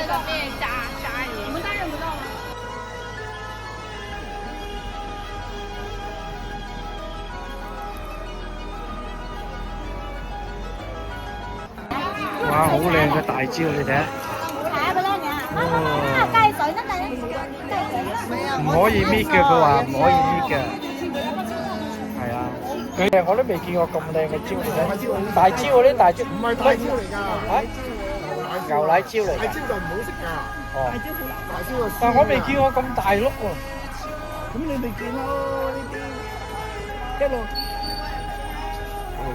個咩炸嘢？我們大人不知道嗎？哇，好靚嘅大蕉，你睇下。哦，雞水得㗎，雞水。唔可以搣嘅，佢話唔可以搣嘅。係啊，佢我都未見過咁靚嘅蕉，你睇。大蕉嗰啲大蕉，唔係大蕉嚟㗎，牛奶蕉嚟㗎。大蕉就唔好食㗎。哦，大蕉就。但我未見過咁大碌喎。咁你未見咯呢啲，一路。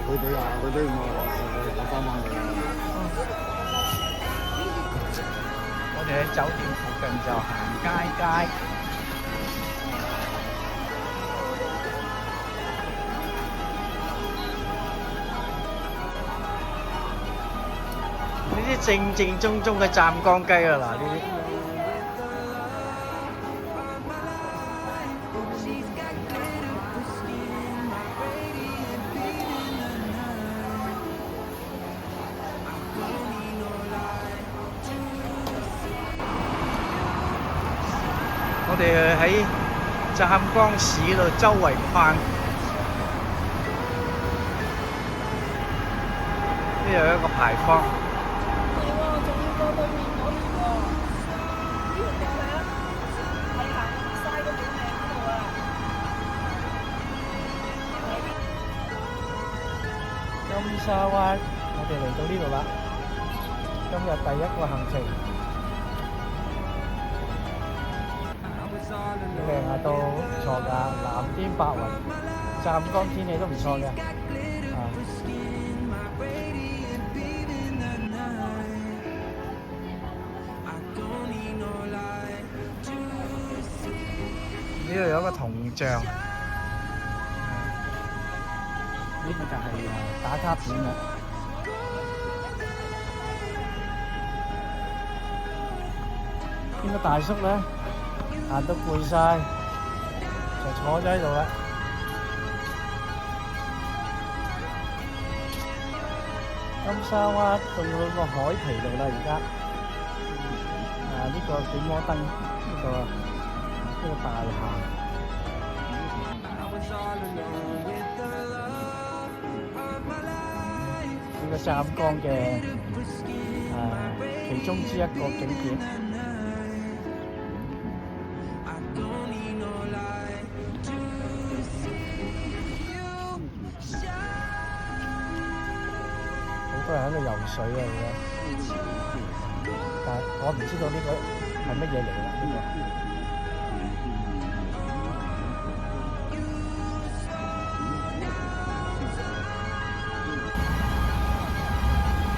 佢俾啊，佢俾我翻返嚟啊。我哋喺酒店附近就行街。呢啲正正宗宗嘅湛江雞啊！嗱，呢啲。我哋喺湛江市度周圍逛，呢度有一個牌坊。係喎，仲要過對面嗰邊喎。呢條叫咩啊？係行曬個表名嗰度啊！金沙灣，我哋嚟到呢度啦。今日第一個行程。靚啊，都唔錯㗎，藍天白雲，湛江天氣都唔錯嘅。呢度有一個銅像，呢個就係打卡點啦。呢個大叔咧行到攰晒，就坐咗喺度啦。金沙灣到個海皮度啦，而家呢個幾摩登，呢個大廈。呢個湛江嘅其中之一個景點。好多人喺度游水啊！而家，但係我唔知道呢個係乜嘢嚟啦。呢個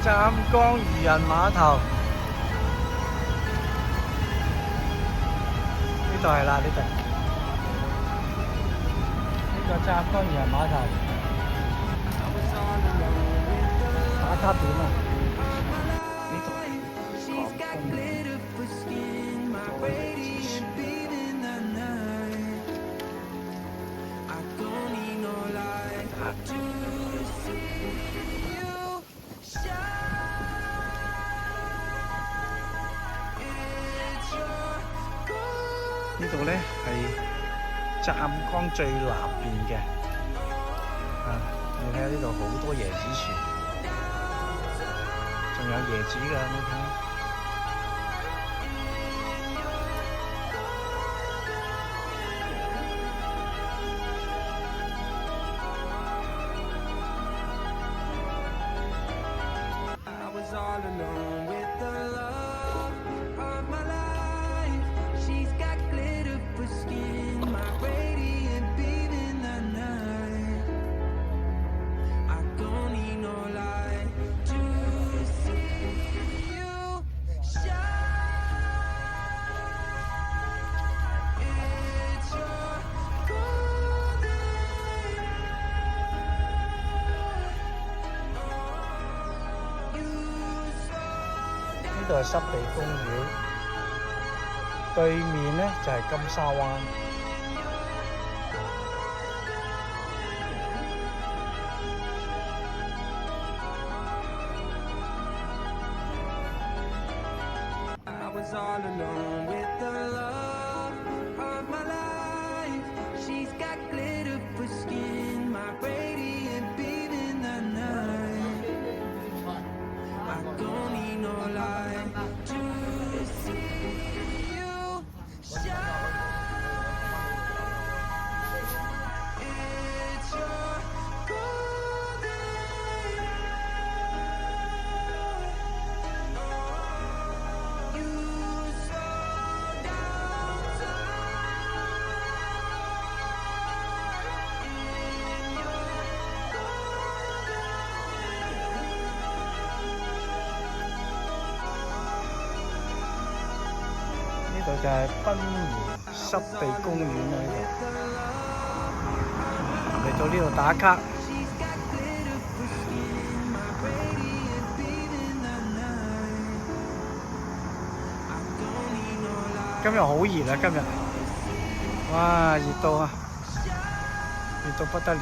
湛江漁人碼頭，呢度係啦，呢度。呢個湛江漁人碼頭。打卡點啊！呢度呢度咧係湛江最南邊嘅，你睇下呢度好多椰子樹。仲有椰子㗎，你睇。呢度係濕地公園，對面呢就係金沙灣。was all alone with the love of my life. She's got glitter for skin, my radiant beam in the night. I don't need no light to see you shine. It's your golden hour. You slow down time in your呢度就係濱湖濕地公園啦，呢度嚟到呢度打卡。 She's got glitter for skin, my radiant beam in the night. I don't need no light. 今日好熱啊！今日，哇，熱到啊，熱到不得了。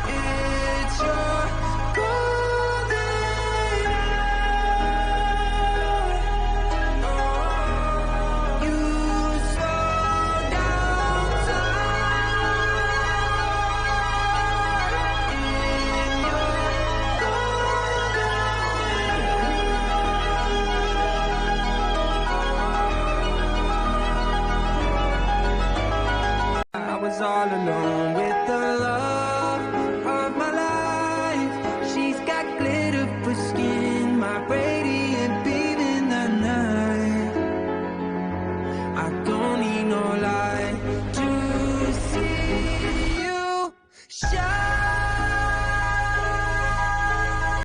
It's your golden hour. You slow down time in your I was all alone with the love of my life. She's got glitter for skin, my radiant beam in the night. I don't need no light.